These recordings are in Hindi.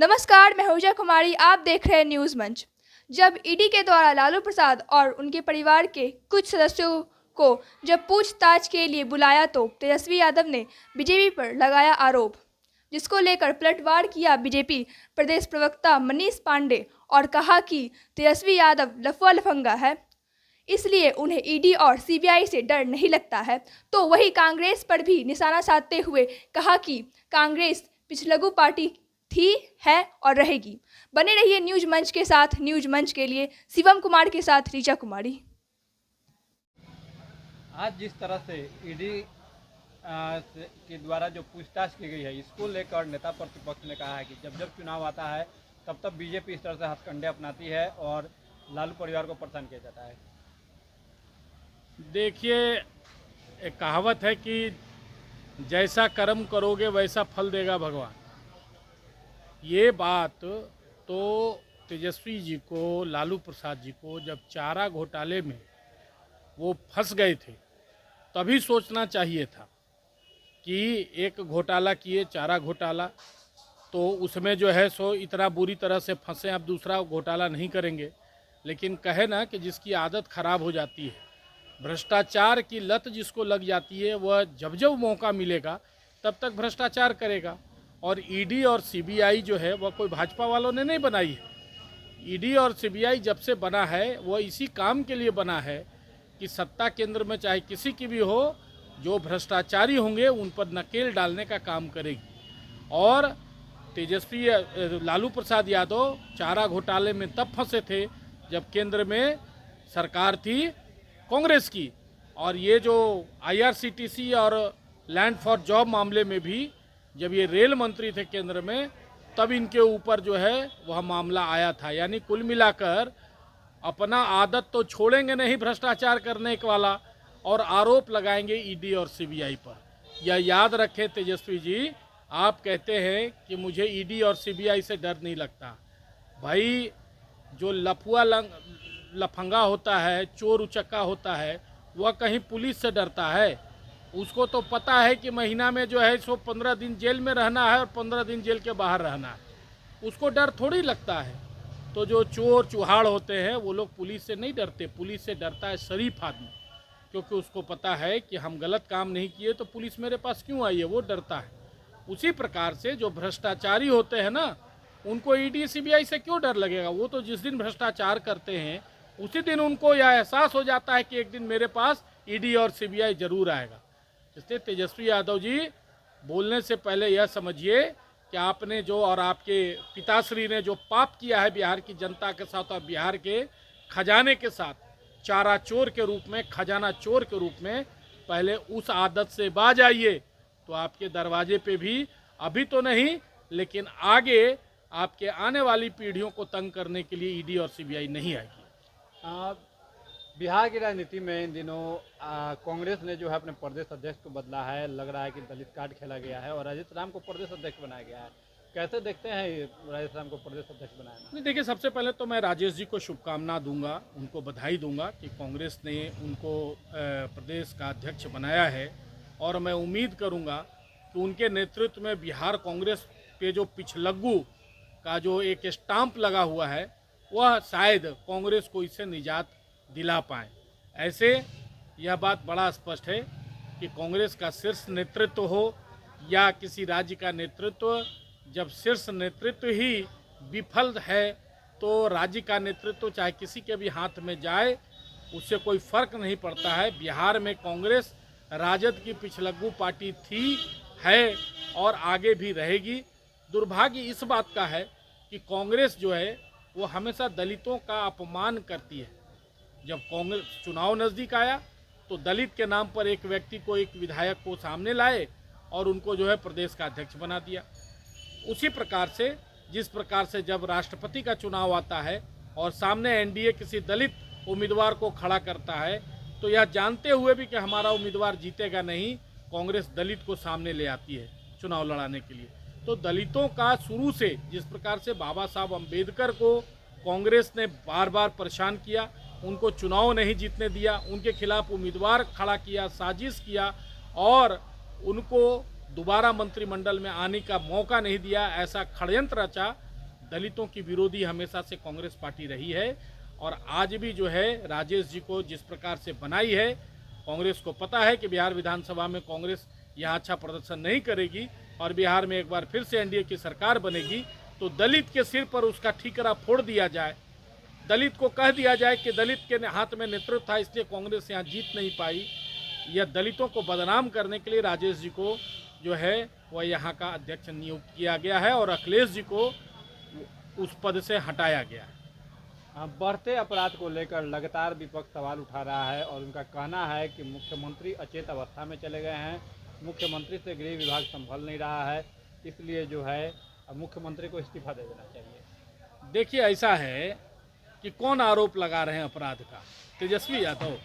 नमस्कार, मैं हुजा कुमारी। आप देख रहे हैं न्यूज़ मंच। जब ईडी के द्वारा लालू प्रसाद और उनके परिवार के कुछ सदस्यों को जब पूछताछ के लिए बुलाया तो तेजस्वी यादव ने बीजेपी पर लगाया आरोप, जिसको लेकर पलटवार किया बीजेपी प्रदेश प्रवक्ता मनीष पांडे और कहा कि तेजस्वी यादव लफुआ लफंगा है, इसलिए उन्हें ईडी और सीबीआई से डर नहीं लगता है। तो वही कांग्रेस पर भी निशाना साधते हुए कहा कि कांग्रेस पिछलग्गू पार्टी थी, है और रहेगी। बने रहिए न्यूज मंच के साथ। न्यूज मंच के लिए शिवम कुमार के साथ ऋचा कुमारी। आज जिस तरह से ईडी के द्वारा जो पूछताछ की गई है, इसको लेकर नेता प्रतिपक्ष ने कहा है कि जब जब चुनाव आता है तब बीजेपी इस तरह से हथकंडे अपनाती है और लालू परिवार को परेशान किया जाता है। देखिए, एक कहावत है कि जैसा कर्म करोगे वैसा फल देगा भगवान। ये बात तो तेजस्वी जी को, लालू प्रसाद जी को जब चारा घोटाले में वो फंस गए थे तभी सोचना चाहिए था कि एक घोटाला किए, चारा घोटाला, तो उसमें जो है सो इतना बुरी तरह से फंसे, अब दूसरा घोटाला नहीं करेंगे। लेकिन कहे ना कि जिसकी आदत ख़राब हो जाती है, भ्रष्टाचार की लत जिसको लग जाती है, वह जब जब मौका मिलेगा तब तक भ्रष्टाचार करेगा। और ईडी और सीबीआई जो है वह कोई भाजपा वालों ने नहीं बनाई है। ईडी और सीबीआई जब से बना है वह इसी काम के लिए बना है कि सत्ता केंद्र में चाहे किसी की भी हो, जो भ्रष्टाचारी होंगे उन पर नकेल डालने का काम करेगी। और तेजस्वी लालू प्रसाद यादव चारा घोटाले में तब फंसे थे जब केंद्र में सरकार थी कांग्रेस की, और ये जो आईआरसीटीसी और लैंड फॉर जॉब मामले में भी जब ये रेल मंत्री थे केंद्र में, तब इनके ऊपर जो है वह मामला आया था। यानी कुल मिलाकर अपना आदत तो छोड़ेंगे नहीं भ्रष्टाचार करने वाला, और आरोप लगाएंगे ईडी और सीबीआई पर। यह याद रखें तेजस्वी जी, आप कहते हैं कि मुझे ईडी और सीबीआई से डर नहीं लगता। भाई, जो लफुआ लफंगा होता है, चोर उचक्का होता है, वह कहीं पुलिस से डरता है? उसको तो पता है कि महीना में जो है सो 15 दिन जेल में रहना है और 15 दिन जेल के बाहर रहना है। उसको डर थोड़ी लगता है। तो जो चोर चुहाड़ होते हैं वो लोग पुलिस से नहीं डरते। पुलिस से डरता है शरीफ आदमी, क्योंकि उसको पता है कि हम गलत काम नहीं किए तो पुलिस मेरे पास क्यों आई है, वो डरता है। उसी प्रकार से जो भ्रष्टाचारी होते हैं ना, उनको ईडी सीबीआई से क्यों डर लगेगा? वो तो जिस दिन भ्रष्टाचार करते हैं उसी दिन उनको यह एहसास हो जाता है कि एक दिन मेरे पास ईडी और सीबीआई जरूर आएगा। इसलिए तेजस्वी यादव जी, बोलने से पहले यह समझिए कि आपने जो, और आपके पिताश्री ने जो पाप किया है बिहार की जनता के साथ और बिहार के खजाने के साथ, चारा चोर के रूप में, खजाना चोर के रूप में, पहले उस आदत से बाज आइए। तो आपके दरवाजे पे भी अभी तो नहीं, लेकिन आगे आपके आने वाली पीढ़ियों को तंग करने के लिए ईडी और सीबीआई नहीं आएगी। बिहार की राजनीति में इन दिनों कांग्रेस ने जो है अपने प्रदेश अध्यक्ष को बदला है। लग रहा है कि दलित कार्ड खेला गया है और राजेश राम को प्रदेश अध्यक्ष बनाया गया है। कैसे देखते हैं ये राजेश राम को प्रदेश अध्यक्ष बनाया? नहीं, देखिए, सबसे पहले तो मैं राजेश जी को शुभकामना दूंगा, उनको बधाई दूंगा कि कांग्रेस ने उनको प्रदेश का अध्यक्ष बनाया है। और मैं उम्मीद करूंगा कि उनके नेतृत्व में बिहार कांग्रेस पे जो पिछलग्गू का जो एक स्टाम्प लगा हुआ है, वह शायद कांग्रेस को इससे निजात दिला पाएँ। ऐसे यह बात बड़ा स्पष्ट है कि कांग्रेस का शीर्ष नेतृत्व हो या किसी राज्य का नेतृत्व, जब शीर्ष नेतृत्व ही विफल है तो राज्य का नेतृत्व चाहे किसी के भी हाथ में जाए, उससे कोई फर्क नहीं पड़ता है। बिहार में कांग्रेस राजद की पिछलग्गू पार्टी थी, है और आगे भी रहेगी। दुर्भाग्य इस बात का है कि कांग्रेस जो है वो हमेशा दलितों का अपमान करती है। जब कांग्रेस चुनाव नज़दीक आया तो दलित के नाम पर एक व्यक्ति को, एक विधायक को सामने लाए और उनको जो है प्रदेश का अध्यक्ष बना दिया। उसी प्रकार से, जिस प्रकार से जब राष्ट्रपति का चुनाव आता है और सामने एनडीए किसी दलित उम्मीदवार को खड़ा करता है, तो यह जानते हुए भी कि हमारा उम्मीदवार जीतेगा नहीं, कांग्रेस दलित को सामने ले आती है चुनाव लड़ाने के लिए। तो दलितों का शुरू से, जिस प्रकार से बाबा साहब अम्बेडकर को कांग्रेस ने बार बार परेशान किया, उनको चुनाव नहीं जीतने दिया, उनके खिलाफ उम्मीदवार खड़ा किया, साजिश किया और उनको दोबारा मंत्रिमंडल में आने का मौका नहीं दिया, ऐसा षड्यंत्र रचा, दलितों की विरोधी हमेशा से कांग्रेस पार्टी रही है और आज भी जो है राजेश जी को जिस प्रकार से बनाई है, कांग्रेस को पता है कि बिहार विधानसभा में कांग्रेस यहाँ अच्छा प्रदर्शन नहीं करेगी और बिहार में एक बार फिर से एनडीए की सरकार बनेगी तो दलित के सिर पर उसका ठीकरा फोड़ दिया जाए, दलित को कह दिया जाए कि दलित के हाथ में नेतृत्व था इसलिए कांग्रेस यहाँ जीत नहीं पाई। यह दलितों को बदनाम करने के लिए राजेश जी को जो है वह यहाँ का अध्यक्ष नियुक्त किया गया है और अखिलेश जी को उस पद से हटाया गया है। बढ़ते अपराध को लेकर लगातार विपक्ष सवाल उठा रहा है और उनका कहना है कि मुख्यमंत्री अचेत अवस्था में चले गए हैं, मुख्यमंत्री से गृह विभाग संभल नहीं रहा है, इसलिए जो है अब मुख्यमंत्री को इस्तीफा दे देना चाहिए। देखिए ऐसा है कि कौन आरोप लगा रहे हैं अपराध का? तेजस्वी यादव।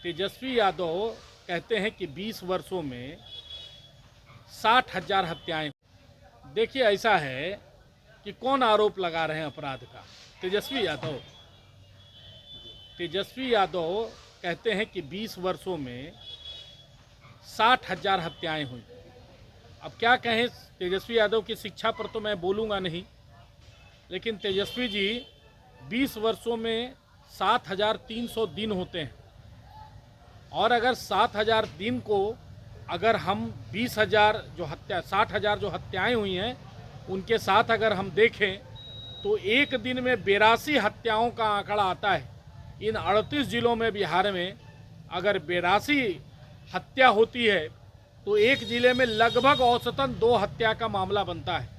तेजस्वी यादव कहते हैं कि 20 वर्षों में 60,000 हत्याएं। देखिए ऐसा है कि कौन आरोप लगा रहे हैं अपराध का? तेजस्वी यादव। तेजस्वी यादव कहते हैं कि 20 वर्षों में 60,000 हत्याएं हुई। अब क्या कहें, तेजस्वी यादव की शिक्षा पर तो मैं बोलूँगा नहीं, लेकिन तेजस्वी जी 20 वर्षों में 7,300 दिन होते हैं और अगर 7,000 दिन को अगर हम 20,000 जो हत्या 60,000 जो हत्याएं हुई हैं उनके साथ अगर हम देखें तो एक दिन में 82 हत्याओं का आंकड़ा आता है। इन 38 जिलों में बिहार में अगर 82 हत्या होती है तो एक जिले में लगभग औसतन 2 हत्या का मामला बनता है।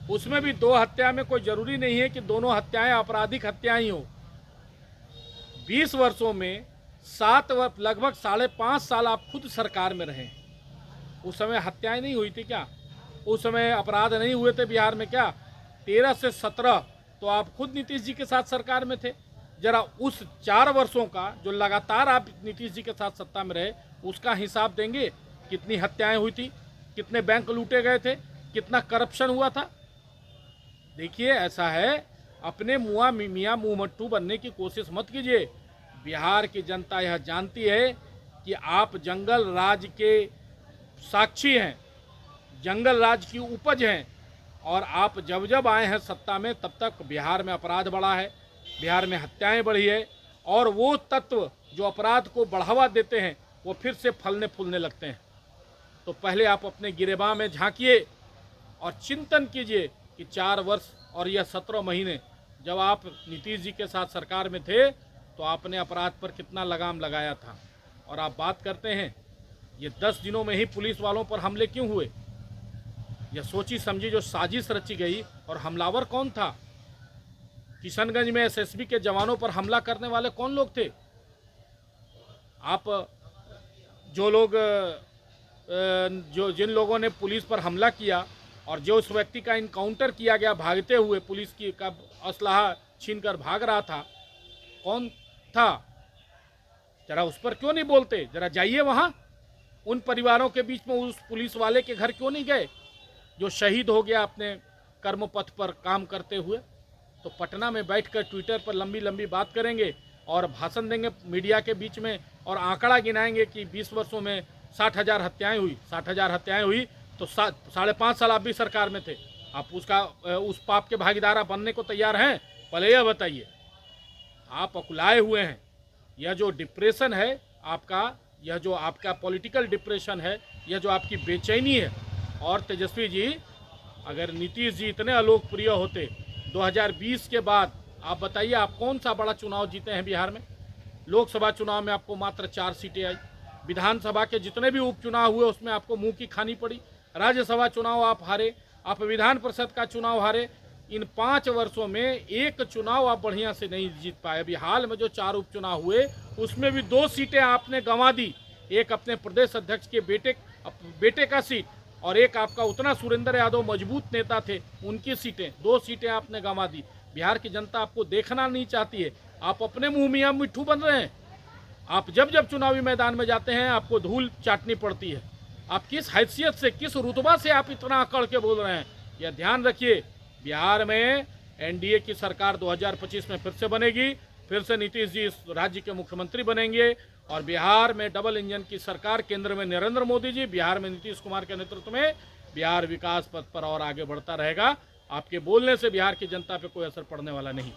उसमें भी 2 हत्या में कोई ज़रूरी नहीं है कि दोनों हत्याएं आपराधिक हत्याएं ही हो। 20 वर्षों में लगभग 5.5 साल आप खुद सरकार में रहे, उस समय हत्याएं नहीं हुई थी क्या? उस समय अपराध नहीं हुए थे बिहार में क्या? 13 से 17 तो आप खुद नीतीश जी के साथ सरकार में थे। जरा उस 4 वर्षों का जो लगातार आप नीतीश जी के साथ सत्ता में रहे उसका हिसाब देंगे, कितनी हत्याएं हुई थी, कितने बैंक लूटे गए थे, कितना करप्शन हुआ था। देखिए ऐसा है, अपने मियाँ मुँह मट्टू बनने की कोशिश मत कीजिए। बिहार की जनता यह जानती है कि आप जंगल राज के साक्षी हैं, जंगल राज की उपज हैं और आप जब जब आए हैं सत्ता में तब तक बिहार में अपराध बढ़ा है, बिहार में हत्याएं बढ़ी है और वो तत्व जो अपराध को बढ़ावा देते हैं वो फिर से फलने फूलने लगते हैं। तो पहले आप अपने गिरेबान में झांकिए और चिंतन कीजिए कि 4 वर्ष और यह 17 महीने जब आप नीतीश जी के साथ सरकार में थे तो आपने अपराध पर कितना लगाम लगाया था। और आप बात करते हैं ये 10 दिनों में ही पुलिस वालों पर हमले क्यों हुए? यह सोची समझी जो साजिश रची गई। और हमलावर कौन था? किशनगंज में एसएसबी के जवानों पर हमला करने वाले कौन लोग थे? आप जिन लोगों ने पुलिस पर हमला किया और जो उस व्यक्ति का इनकाउंटर किया गया भागते हुए, पुलिस की का असलाहा छीनकर भाग रहा था, कौन था? जरा उस पर क्यों नहीं बोलते? जरा जाइए वहाँ, उन परिवारों के बीच में उस पुलिस वाले के घर क्यों नहीं गए जो शहीद हो गया अपने कर्म पथ पर काम करते हुए? तो पटना में बैठकर ट्विटर पर लंबी लंबी बात करेंगे और भाषण देंगे मीडिया के बीच में और आंकड़ा गिनाएंगे कि 20 वर्षों में 60,000 हत्याएं हुई। 60,000 हत्याएं हुई तो 5.5 साल आप भी सरकार में थे। आप उस पाप के भागीदार बनने को तैयार हैं? पहले यह बताइए। आप अकुलाए हुए हैं। यह जो डिप्रेशन है आपका, यह जो आपका पॉलिटिकल डिप्रेशन है, यह जो आपकी बेचैनी है। और तेजस्वी जी, अगर नीतीश जी इतने अलोकप्रिय होते 2020 के बाद, आप बताइए आप कौन सा बड़ा चुनाव जीते हैं बिहार में? लोकसभा चुनाव में आपको मात्र 4 सीटें आई, विधानसभा के जितने भी उपचुनाव हुए उसमें आपको मुंह की खानी पड़ी, राज्यसभा चुनाव आप हारे, आप विधान परिषद का चुनाव हारे। इन 5 वर्षों में एक चुनाव आप बढ़िया से नहीं जीत पाए। अभी हाल में जो 4 उपचुनाव हुए उसमें भी 2 सीटें आपने गंवा दी। एक अपने प्रदेश अध्यक्ष के बेटे का सीट और एक आपका उतना सुरेंद्र यादव मजबूत नेता थे उनकी सीटें, 2 सीटें आपने गंवा दी। बिहार की जनता आपको देखना नहीं चाहती है। आप अपने मुँह मियाँ मिट्ठू बन रहे हैं। आप जब जब चुनावी मैदान में जाते हैं आपको धूल चाटनी पड़ती है। आप किस हैसियत से, किस रुतबा से आप इतना अकड़ के बोल रहे हैं? यह ध्यान रखिए। बिहार में एनडीए की सरकार 2025 में फिर से बनेगी, फिर से नीतीश जी इस राज्य के मुख्यमंत्री बनेंगे और बिहार में डबल इंजन की सरकार, केंद्र में नरेंद्र मोदी जी, बिहार में नीतीश कुमार के नेतृत्व में बिहार विकास पथ पर और आगे बढ़ता रहेगा। आपके बोलने से बिहार की जनता पे कोई असर पड़ने वाला नहीं।